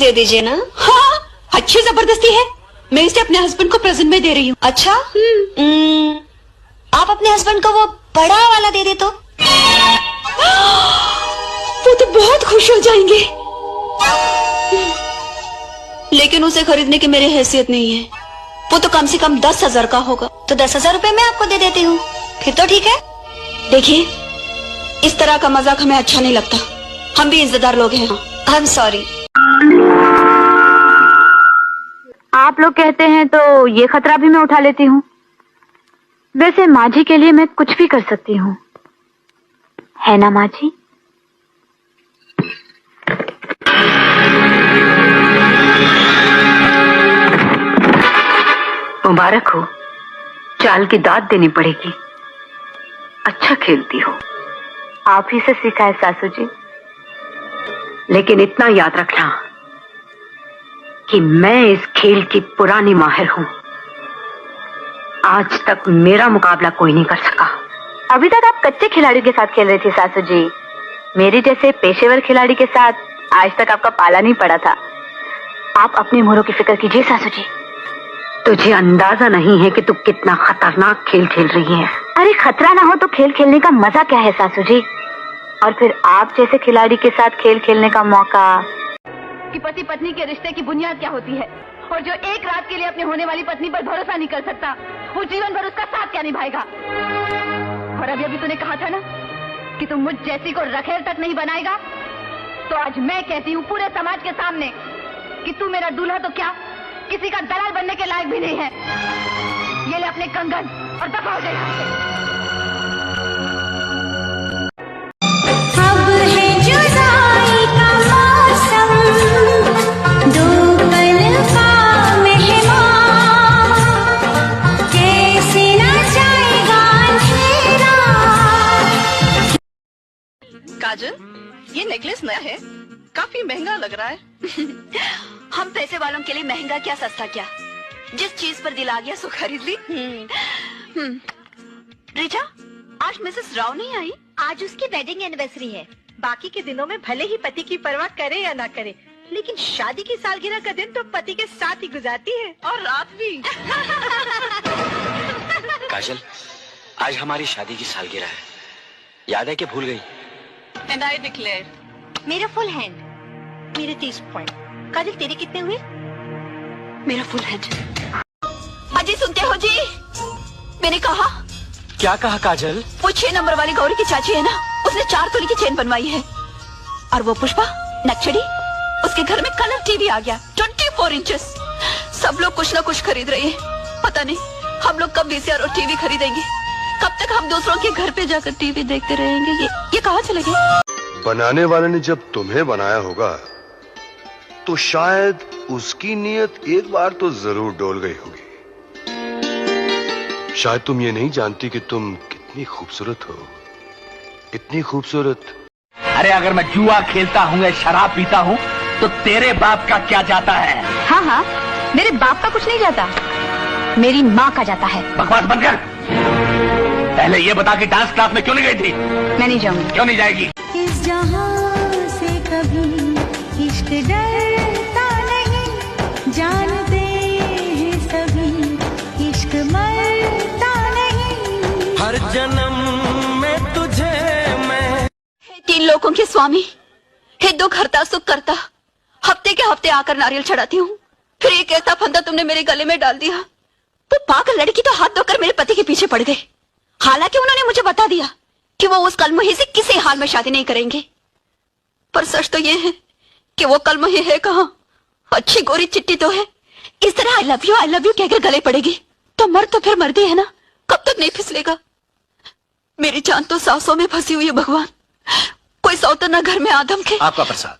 दे दीजिए ना। हाँ, अच्छी जबरदस्ती है। मैं इसे अपने हस्बैंड को प्रेजेंट में दे रही हूँ। अच्छा, आप अपने हस्बैंड को वो बड़ा वाला दे दे तो। वो तो बहुत खुश हो जाएंगे। लेकिन उसे खरीदने की मेरी हैसियत नहीं है। वो तो कम से कम 10,000 का होगा। तो 10,000 रुपए मैं आपको दे देती हूँ, फिर तो ठीक है। देखिए, इस तरह का मजाक हमें अच्छा नहीं लगता। हम भी इज्जतदार लोग हैं। I am sorry. आप लोग कहते हैं तो ये खतरा भी मैं उठा लेती हूँ। वैसे माँ जी के लिए मैं कुछ भी कर सकती हूँ, है ना माँ जी? मुबारक हो, चाल की दाद देनी पड़ेगी। अच्छा खेलती हो। आप ही से सीखा है सासू जी। लेकिन इतना याद रखना कि मैं इस खेल की पुरानी माहिर हूं। आज तक मेरा मुकाबला कोई नहीं कर सका। अभी तक आप कच्चे खिलाड़ी के साथ खेल रही थी सासू जी। मेरी जैसे पेशेवर खिलाड़ी के साथ आज तक आपका पाला नहीं पड़ा था। आप अपनी मोहरों की फिक्र कीजिए सासू जी। तुझे अंदाजा नहीं है कि तू कितना खतरनाक खेल खेल रही है। अरे खतरा ना हो तो खेल खेलने का मजा क्या है सासू जी? और फिर आप जैसे खिलाड़ी के साथ खेल खेलने का मौका। कि पति पत्नी के रिश्ते की बुनियाद क्या होती है, और जो एक रात के लिए अपनी होने वाली पत्नी पर भरोसा नहीं कर सकता, वो जीवन भर उसका साथ क्या निभाएगा? और अभी अभी तूने कहा था ना कि तुम मुझ जैसी को रखेल तक नहीं बनाएगा। तो आज मैं कहती हूँ पूरे समाज के सामने कि तू मेरा दूल्हा तो क्या, किसी का दलाल बनने के लायक भी नहीं है। ये ले अपने कंगन और दफा हो जाए यहाँ से। काजल, ये नेकलेस नया है, काफी महंगा लग रहा है। हम पैसे वालों के लिए महंगा क्या सस्ता क्या, जिस चीज पर दिल आ गया सो खरीद ली। रीटा, आज मिसेस राव नहीं आई? आज उसकी वेडिंग एनिवर्सरी है। बाकी के दिनों में भले ही पति की परवाह करे या ना करे, लेकिन शादी की सालगिरह का दिन तो पति के साथ ही गुजारती है, और रात भी। काजल, आज हमारी शादी की सालगिरह है, याद है कि भूल गई? And I declare, मेरा फुल हैंड, मेरे 30 पॉइंट। काजल तेरे कितने हुए? मेरा फुल हैंड। अजी सुनते हो जी? मैंने कहा। क्या कहा काजल? वो 6 नंबर वाली गौरी की चाची है ना, उसने 4 तोले की चेन बनवाई है। और वो पुष्पा नक्चड़ी, उसके घर में कलर टीवी आ गया 24 इंचेस। सब लोग कुछ ना कुछ खरीद रहे हैं। पता नहीं हम लोग कब वीसीआर और टीवी खरीदेंगे। कब तक हम दूसरों के घर पे जाकर टीवी देखते रहेंगे? ये कहाँ चले गए? बनाने वाले ने जब तुम्हें बनाया होगा तो शायद उसकी नीयत एक बार तो जरूर डोल गई होगी। शायद तुम ये नहीं जानती कि तुम कितनी खूबसूरत हो, इतनी खूबसूरत। अरे अगर मैं जुआ खेलता हूँ या शराब पीता हूँ तो तेरे बाप का क्या जाता है? हाँ हाँ, मेरे बाप का कुछ नहीं जाता, मेरी माँ का जाता है। बकवास बंद कर। पहले ये बता कि डांस क्लास में क्यों नहीं गई थी? मैं नहीं जाऊंगी। क्यों नहीं जाएगी? इस जहां से कभी इश्क डरता नहीं, जानते हैं सभी इश्क मरता नहीं। हर जन्म में तुझे मैं 3 लोगों के स्वामी, हे दुख हरता सुख करता, हफ्ते के हफ्ते आकर नारियल चढ़ाती हूँ, फिर एक ऐसा फंदा तुमने मेरे गले में डाल दिया। वो पागल लड़की तो हाथ धोकर मेरे पति के पीछे पड़ गई। हालांकि उन्होंने मुझे बता दिया कि वो उस कलमुही से किसी हाल में शादी नहीं करेंगे, पर सच तो ये है कि वो कलमुही है कहाँ। अच्छी गोरी चिट्टी तो है। इस तरह आई लव यू कहकर गले पड़ेगी तो मर तो फिर मर्दी है ना, कब तक नहीं फिसलेगा। मेरी जान तो सांसों में फंसी हुई है भगवान। कोई सौतन घर में आदम के। आपका प्रसाद।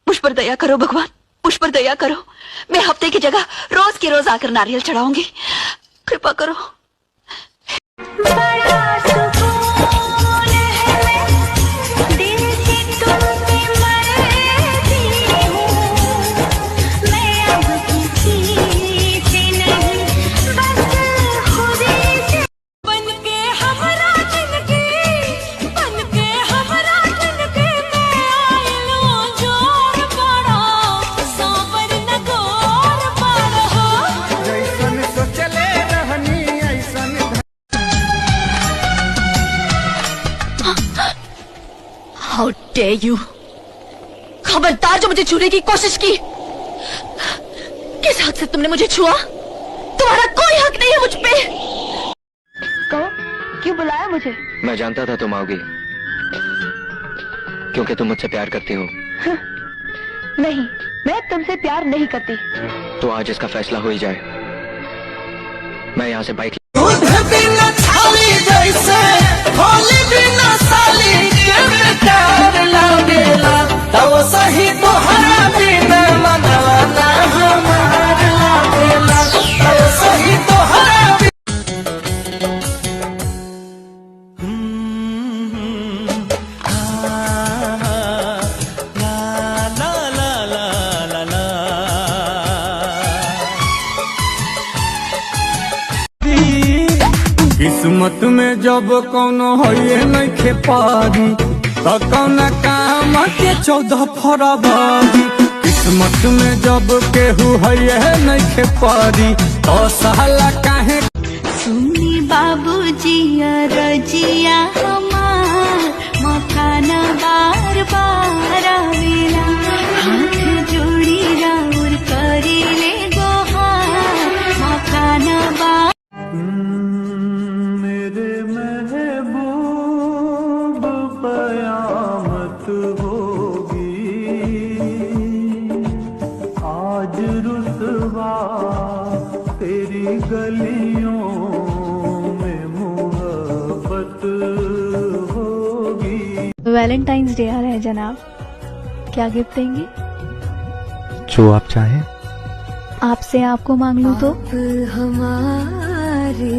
मुझ पर दया करो भगवान, मुझ पर दया करो। मैं हफ्ते की जगह रोज की रोज आकर नारियल चढ़ाऊंगी, कृपा करो। बड़ा सुकून है दिल की तुम पे मरती हूँ, मैं अब किसी से नहीं बस खुदी से। बनके हमरा जिनकी, बनके हमरा जिनकी मैं आई लो जोर बड़ा dare you? खबरदार जो मुझे छूने की कोशिश की। किस हक से तुमने मुझे छुआ? तुम्हारा कोई हक नहीं है मुझ पे। कहो, क्यों बुलाया मुझे? मैं जानता था तुम आओगी, क्योंकि तुम मुझसे प्यार करती हो। नहीं, मैं तुमसे प्यार नहीं करती। तो आज इसका फैसला हो ही जाए। मैं यहाँ से बाइक सही तो हरा बिना मनवाना हमारा लागेला, सही तो हरा किस्मत में जब कौनो होइए नहीं खेपारी तो कौन काम के 14 फरवरी। किस्मत में जब केहू है नहीं खेपारी तो साला काहे। सुनी बाबूजी रजिया हमार मखाना बार बार आवेला, हाथ जोड़ी राउर करी ले गोहार मखाना बार। मेरे महबूब कयामत होगी आज रुसवा तेरी गलियों में मोहब्बत होगी। वैलेंटाइंस डे आ रहा है जनाब, क्या गिफ्ट देंगे? जो आप चाहें। आपसे आपको मांग लूं तो? हमारी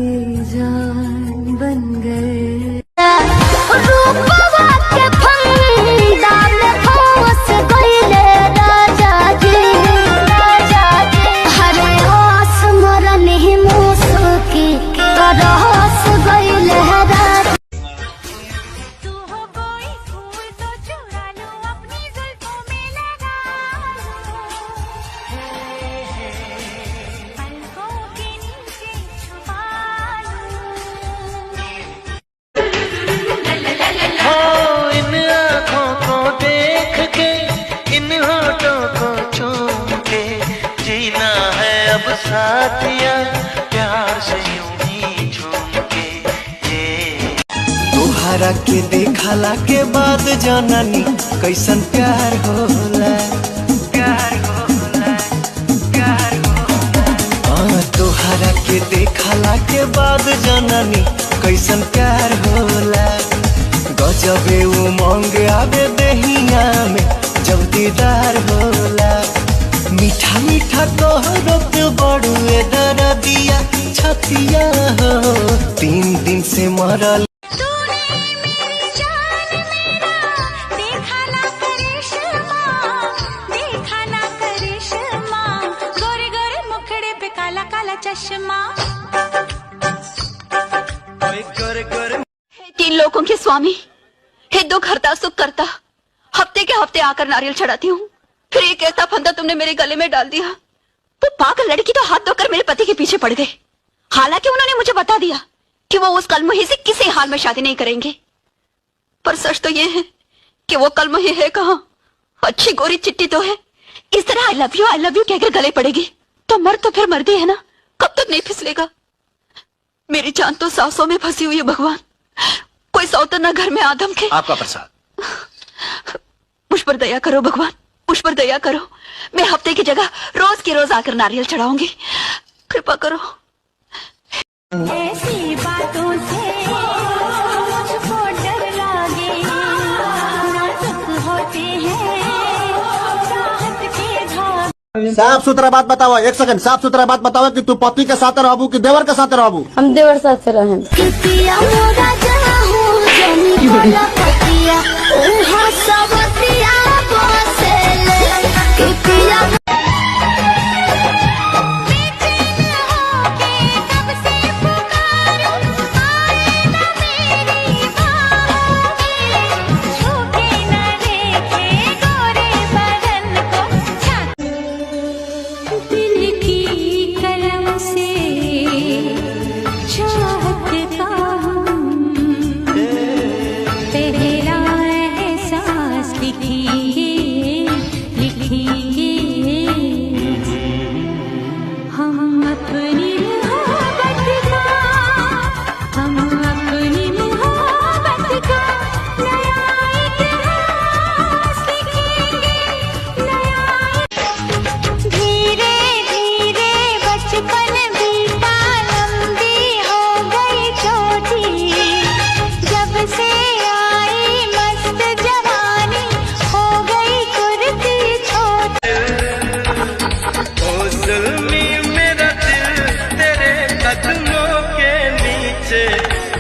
जान बन गए। साथिया प्यार से यूं ही झूम के तोहरा के देखला के बाद जाननी कैसन प्यार होला, प्यार होला, प्यार होला। तोहरा के देखला के बाद जाननी कैसन प्यार होला। गजबे उमंग आवे देहिया में जब दीदार होला। मीठा मीठा तोहरत बड़ुए दरदिया छतिया हो 3 दिन से मरल। काला काला चश्मा 3 लोगों के स्वामी, हे दुख हरता सुख करता, हफ्ते के हफ्ते आकर नारियल चढ़ाती हूँ, फिर एक ऐसा फंदा तुमने मेरे गले में डाल दिया। वो पागल लड़की तो हाथ धोकर मेरे पति के पीछे पड़ गए। हालांकि उन्होंने मुझे बता दिया कि वो उस कलमुही से किसी हाल में शादी नहीं करेंगे, पर सच तो ये है कि वो कलमुही है कहाँ। अच्छी गोरी चिट्टी तो है। इस तरह आई लव यू कहकर गले पड़ेगी तो मर्द तो फिर मर्दी है ना, कब तक नहीं फिसलेगा। मेरी जान तो सांसों में फंसी हुई है भगवान। कोई सौतन घर में आदम के। आपका प्रसाद। मुझ पर दया करो भगवान, मुझ पर दया करो। मैं हफ्ते की जगह रोज की रोज आकर नारियल चढ़ाऊंगी, कृपा करो। ऐसी बातों से मुझको डर लागे, नाजुक होते हैं चाहत के धागे। साफ सुथरा बात बताओ, 1 सेकंड साफ सुथरा बात बताओ कि तू पति के साथ रहबू कि देवर के साथ रहबू? हम देवर साथ रहें। चाहत का हूँ पहला एहसास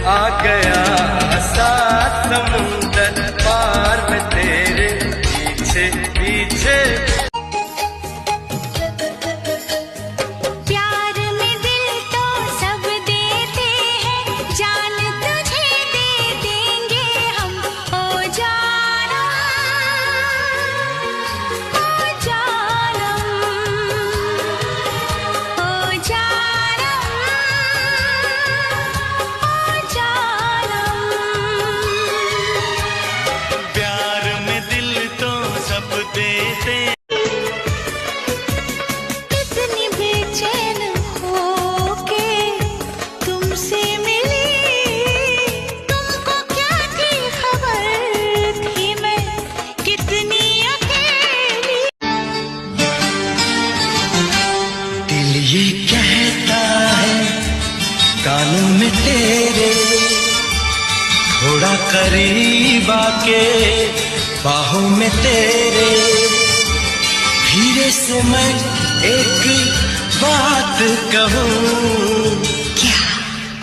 आ गया सात समुंदर पार में तेरे पीछे पीछे। प्यार में दिल तो सब देते हैं, जान तुझे दे देंगे हम। ओ जानम, ओ जानम, ओ जानम, ओ जानम। प्यार में दिल तो सब देते। इतनी बेचैन होके तुमसे मिली, तुमको क्या थी खबर, थी मैं कितनी अकेली। दिल ये कहता है कानों में तेरे, थोड़ा करीब आके बाहों में तेरे। धीरे से मैं एक बात कहूँ क्या?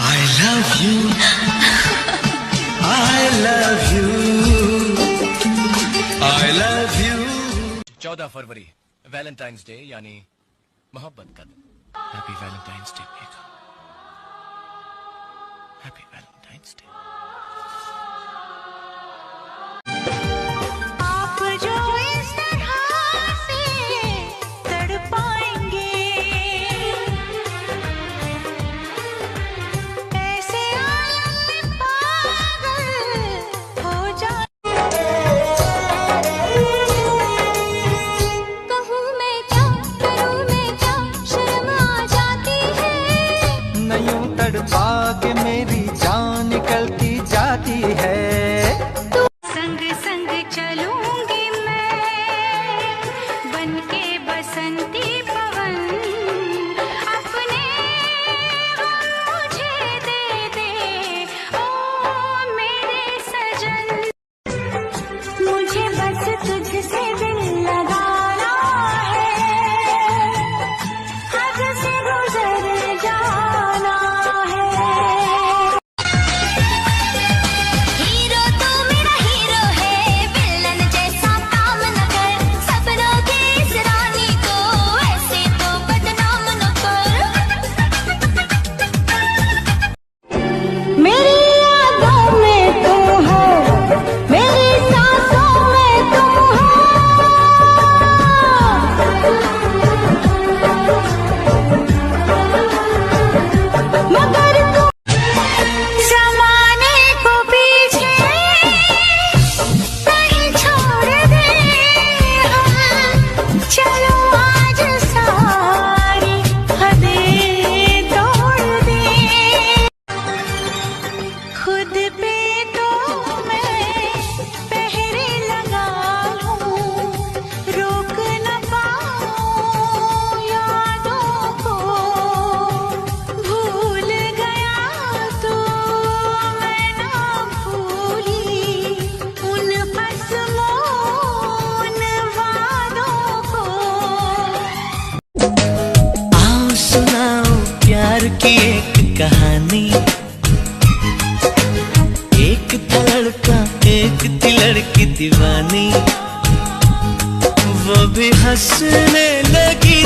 I love you, I love you, I love you। 14 February Valentine's day यानी मोहब्बत का दिन। Happy Valentine's day Megha, happy Valentine's day. आप जो इस तरह से तड़पाएंगे, ऐसे आलम में पागल हो कहूँ मैं क्या, करूँ मैं क्या, शर्म आ जाती है। नयूं तड़पा के मेरी जान निकलती जाती है। संग संग चलूंगी मैं, बनके बसंती पवन। अपने गम मुझे दे दे, ओ मेरे सजन। मुझे बस तुझसे दिल लगाना है, हद से गुजर जाना है। हीरो तू मेरा हीरो है, विलन जैसा काम न कर। सपनों की इस रानी को ऐसे तो बदनाम न कर। मेरी यादों में तुम हो, मेरी सांसों में तुम हो, मगर तुम ज़माने को पीछे नहीं छोड़ दे हम। चलो आज सारी हदें तोड़ दे। खुद पे तो मैं पहरे लगा लूं, रोक न पाऊं यादों को। भूल गया तो मैं ना भूली उन कसमों, उन वादों को। आओ सुनाओ प्यार की एक कहानी। एक था लड़का एक थी लड़की दीवानी, वो भी हंसने लगी।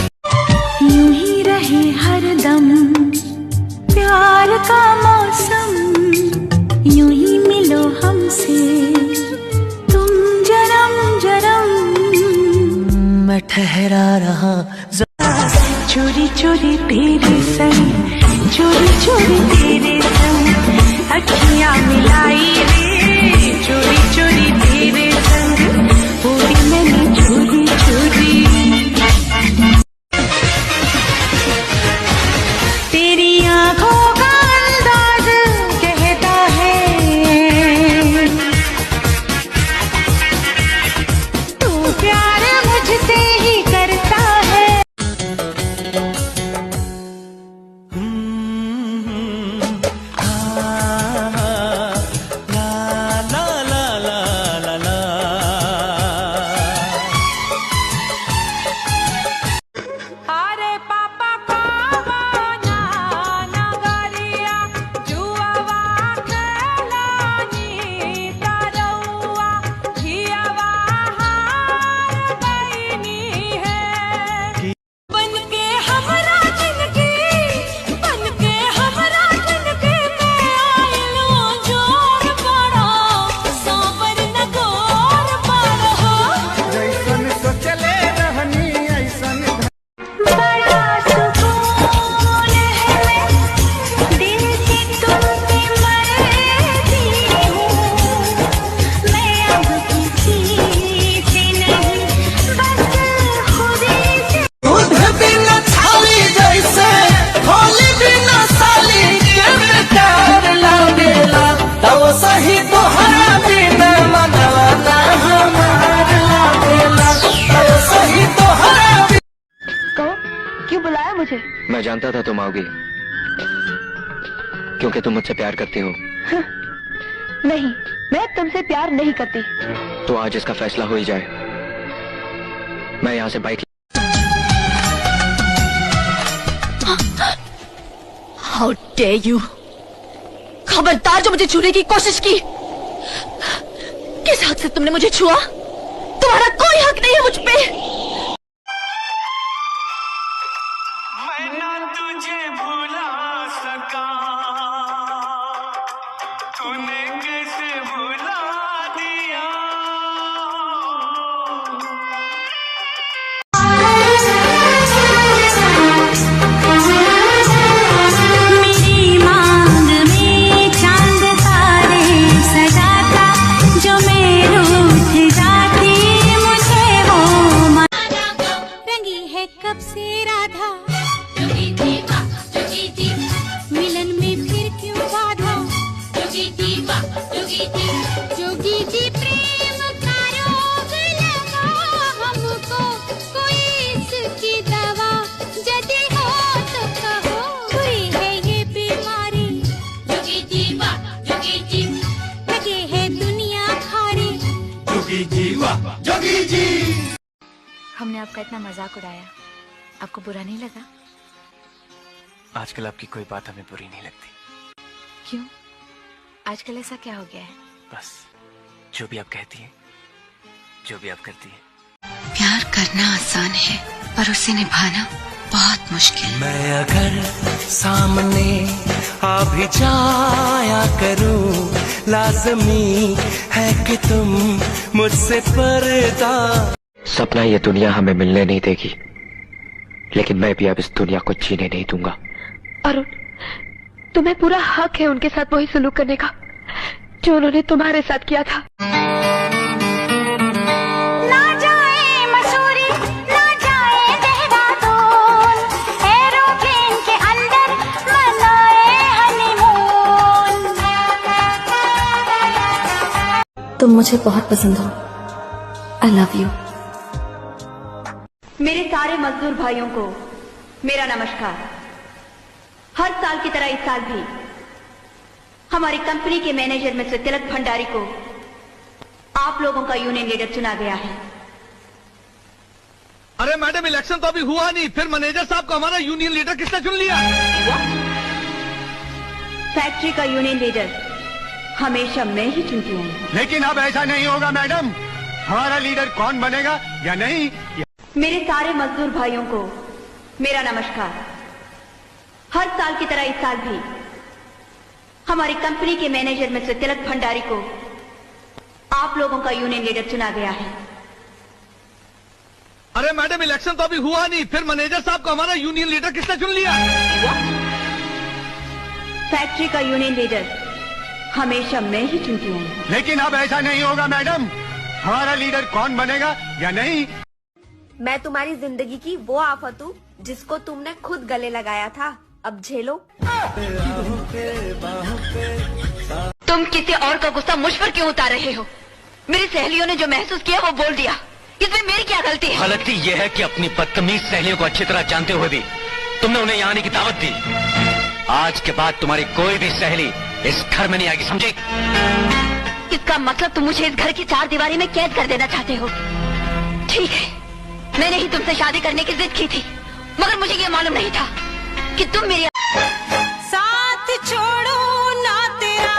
यूं ही रहे हरदम प्यार का मौसम, यूं ही मिलो हमसे तुम जन्म जन्म। मैं ठहरा रहा चोरी चोरी तेरे संग, चोरी चोरी तेरे संग, अखियां मिलाई रे। चोरी चोरी तेरे संग, पूरी मैंने चोरी चोरी। तेरी आंखों का अंदाज कहता है, तू प्यार मुझसे ही करता है। जानता था तुम आओगी, क्योंकि तुम मुझसे प्यार करती हो। नहीं, मैं तुमसे प्यार नहीं करती। तो आज इसका फैसला हो ही जाए। मैं यहाँ से बाइक। How dare you! खबरदार जो मुझे छूने की कोशिश की। किस हक से तुमने मुझे छुआ? तुम्हारा कोई हक नहीं है मुझ पे। मैं ना तुझे भुला सका, तूने कैसे भुला दिया। मेरी मांग में चांद तारे सजाता, जो मैं रूठ जाती मुझे वो रंगी है कब से राधा। मिलन में फिर क्यों बाधा। जोगी जी प्रेम का रोग लगा हमको, कोई इसकी दवा यदि हो तो कहो। हुई है ये बीमारी, लगे है दुनिया खारी। हमने आपका इतना मजाक उड़ाया, आपको बुरा नहीं लगा? आजकल आपकी कोई बात हमें बुरी नहीं लगती। क्यों? आजकल ऐसा क्या हो गया है? बस जो भी आप कहती हैं, जो भी आप करती हैं। प्यार करना आसान है पर उसे निभाना बहुत मुश्किल। मैं अगर सामने आ भी जाया करूं, लाजमी है कि तुम मुझसे पर्दा। सपना ये दुनिया हमें मिलने नहीं देगी, लेकिन मैं भी अब इस दुनिया को जीने नहीं दूंगा। अरुण, तुम्हें पूरा हक है उनके साथ वही सलूक करने का जो उन्होंने तुम्हारे साथ किया था। ना जाए मसूरी, ना जाए देहरादून, एरोप्लेन के अंदर मनाए हनीमून। तुम मुझे बहुत पसंद हो। I love you. मेरे सारे मजदूर भाइयों को मेरा नमस्कार। हर साल की तरह इस साल भी हमारी कंपनी के मैनेजर मिस्टर तिलक भंडारी को आप लोगों का यूनियन लीडर चुना गया है। अरे मैडम, इलेक्शन तो अभी हुआ नहीं, फिर मैनेजर साहब को हमारा यूनियन लीडर किसने चुन लिया? फैक्ट्री का यूनियन लीडर हमेशा मैं ही चुनती हूँ। लेकिन अब ऐसा नहीं होगा मैडम। हमारा लीडर कौन बनेगा या नहीं, मेरे सारे मजदूर भाइयों को मेरा नमस्कार। हर साल की तरह इस साल भी हमारी कंपनी के मैनेजर मिस्टर तिलक भंडारी को आप लोगों का यूनियन लीडर चुना गया है। अरे मैडम, इलेक्शन तो अभी हुआ नहीं, फिर मैनेजर साहब को हमारा यूनियन लीडर किसने चुन लिया? फैक्ट्री का यूनियन लीडर हमेशा मैं ही चुनती हूँ। लेकिन अब ऐसा नहीं होगा मैडम। हमारा लीडर कौन बनेगा या नहीं। मैं तुम्हारी जिंदगी की वो आफत हूँ जिसको तुमने खुद गले लगाया था। अब झेलो। तुम किसी और का गुस्सा मुझ पर क्यों उतार रहे हो? मेरी सहेलियों ने जो महसूस किया वो बोल दिया, इसमें मेरी क्या गलती है? गलती यह है कि अपनी बदतमीज सहेलियों को अच्छी तरह जानते हुए भी तुमने उन्हें यहाँ आने की दावत दी। आज के बाद तुम्हारी कोई भी सहेली इस घर में नहीं आएगी, समझे? इसका मतलब तुम मुझे इस घर की चार दीवारी में कैद कर देना चाहते हो? ठीक है, मैंने ही तुमसे शादी करने की जिद की थी, मगर मुझे ये मालूम नहीं था कि तुम मेरी साथ छोड़ो ना तेरा,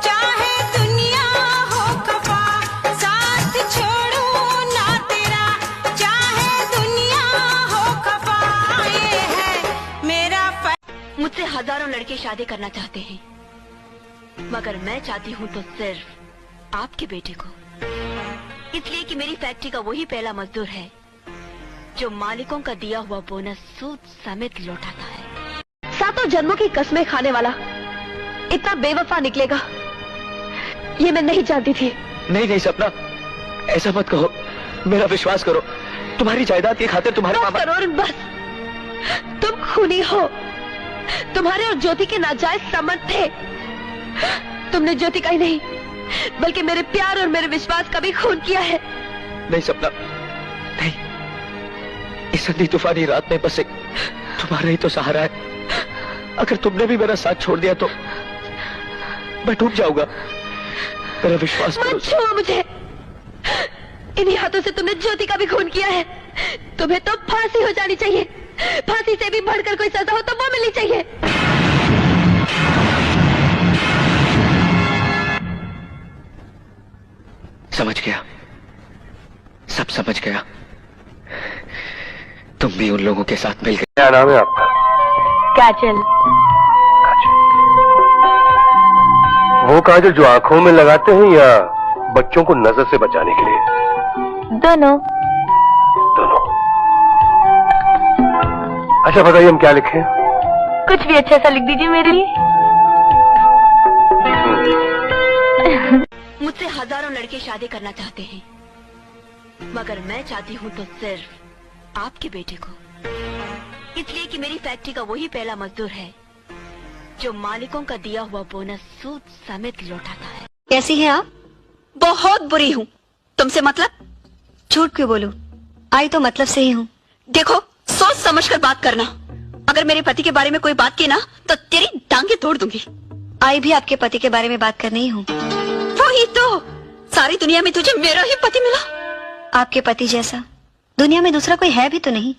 चाहे दुनिया हो खफा। साथ छोड़ो ना तेरा, चाहे दुनिया हो खफा। ये है मेरा मुझसे हजारों लड़के शादी करना चाहते हैं, मगर मैं चाहती हूँ तो सिर्फ आपके बेटे को। इसलिए कि मेरी फैक्ट्री का वही पहला मजदूर है जो मालिकों का दिया हुआ बोनस सूद समेत लौटाता है। सातों जन्मों की कसमें खाने वाला इतना बेवफा निकलेगा ये मैं नहीं जानती थी। नहीं नहीं सपना, ऐसा मत कहो, मेरा विश्वास करो। तुम्हारी जायदाद की खातिर तुम्हारे बस मामा। करो बस, तुम खूनी हो। तुम्हारे और ज्योति के नाजायज संबंध थे। तुमने ज्योति का ही नहीं बल्कि मेरे प्यार और मेरे विश्वास का भी खून किया है। नहीं सपना, नहीं। इस अंधी तूफानी रात में बस एक तुम्हारा ही तो सहारा है। अगर तुमने भी मेरा साथ छोड़ दिया तो मैं डूब जाऊंगा। मेरा विश्वास करो। मत छुओ मुझे। इन्हीं हाथों से तुमने ज्योति का भी खून किया है। तुम्हें तो फांसी हो जानी चाहिए। फांसी से भी बढ़कर कोई सजा हो तो वो मिलनी चाहिए। समझ गया, सब समझ गया। तुम भी उन लोगों के साथ मिल गए। क्या नाम है आपका? काजल। वो काजल जो आंखों में लगाते हैं या बच्चों को नजर से बचाने के लिए? दोनों। दोनों। अच्छा बताइए हम क्या लिखें? कुछ भी अच्छा सा लिख दीजिए मेरे लिए। मुझसे हजारों लड़के शादी करना चाहते हैं, मगर मैं चाहती हूँ तो सिर्फ आपके बेटे को। इसलिए कि मेरी फैक्ट्री का वही पहला मजदूर है जो मालिकों का दिया हुआ बोनस सूद समेत लौटाता है। कैसी हैं आप? बहुत बुरी हूँ। तुमसे मतलब? झूठ क्यों बोलूं? आई तो मतलब से ही हूँ। देखो, सोच समझ कर बात करना। अगर मेरे पति के बारे में कोई बात की ना तो तेरी टांगे तोड़ दूंगी। आई भी आपके पति के बारे में बात करनी ही हूँ। वही तो, सारी दुनिया में तुझे मेरा ही पति मिला। आपके पति जैसा दुनिया में दूसरा कोई है भी तो नहीं।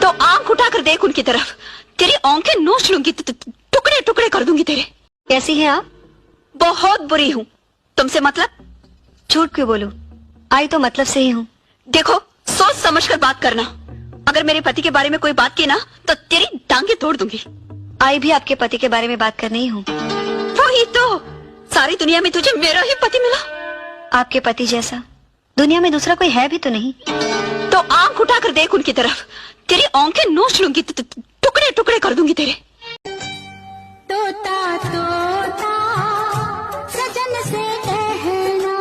तो आंख उठाकर देख उनकी तरफ। तेरी आंखें नोच लूंगी, टुकड़े टुकड़े कर दूंगी तेरे। कैसी हैं आप? बहुत बुरी हूँ। तुमसे मतलब? झूठ क्यों बोलूं? आई तो मतलब से ही हूँ। देखो, सोच समझ कर बात करना। अगर मेरे पति के बारे में कोई बात की ना तो तेरी टांगे तोड़ दूंगी। आई भी आपके पति के बारे में बात करनी ही हूँ। वही तो, सारी दुनिया में तुझे मेरा ही पति मिला। आपके पति जैसा दुनिया में दूसरा कोई है भी तो नहीं। तो आंख उठाकर देख उनकी तरफ। तेरी आंखें नोच लूंगी, टुकड़े टुकड़े कर दूंगी तेरे। तोता तोता सजन से कहना,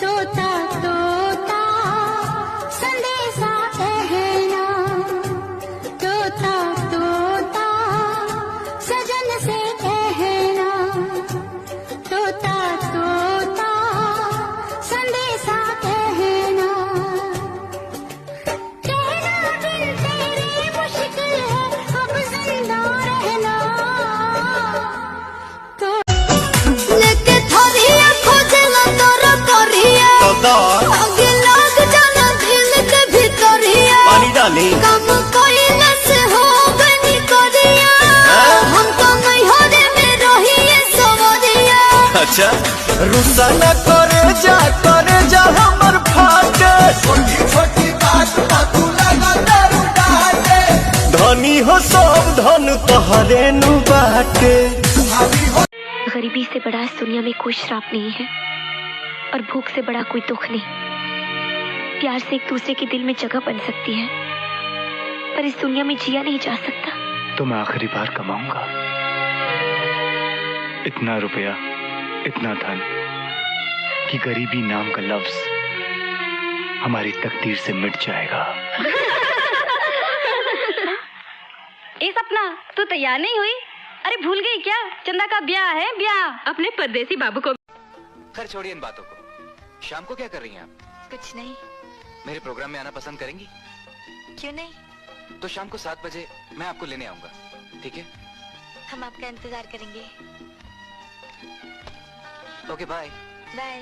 तोता तोता संदेशा कहना, तोता तोता सजन से कहना, तोता तोता संदेशा कहना, कहना बिन तेरे मुश्किल है अब जिंदा रहना। लेके थोरिया खोजला तोरा तोरिया, आगे लग जाना दिल के भीतरिया। पानी डाली कम कोई नस हो बनी करिया, हम तो नहीं हो रे में रहिए सवरिया। अच्छा रुसा न करे जा हमर फाटे। छोटी छोटी बात पर तू लगा दारू डाटे। धनी हो सब धन तोहरे नु बाटे। गरीबी से बड़ा इस दुनिया में कोई श्राप नहीं है, और भूख से बड़ा कोई दुख नहीं। प्यार से एक दूसरे के दिल में जगह बन सकती है, पर इस दुनिया में जिया नहीं जा सकता। तो मैं आखिरी बार कमाऊंगा इतना रुपया, इतना धन कि गरीबी नाम का लफ्ज हमारी तकदीर से मिट जाएगा। ए सपना, तू तैयार नहीं हुई? अरे भूल गई क्या? चंदा का ब्याह है, ब्याह अपने परदेसी बाबू को। खैर छोड़िए इन बातों को। शाम को क्या कर रही हैं आप? कुछ नहीं। मेरे प्रोग्राम में आना पसंद करेंगी? क्यों नहीं? तो शाम को 7 बजे मैं आपको लेने आऊंगा, ठीक है? हम आपका इंतजार करेंगे। Okay bye. बाय।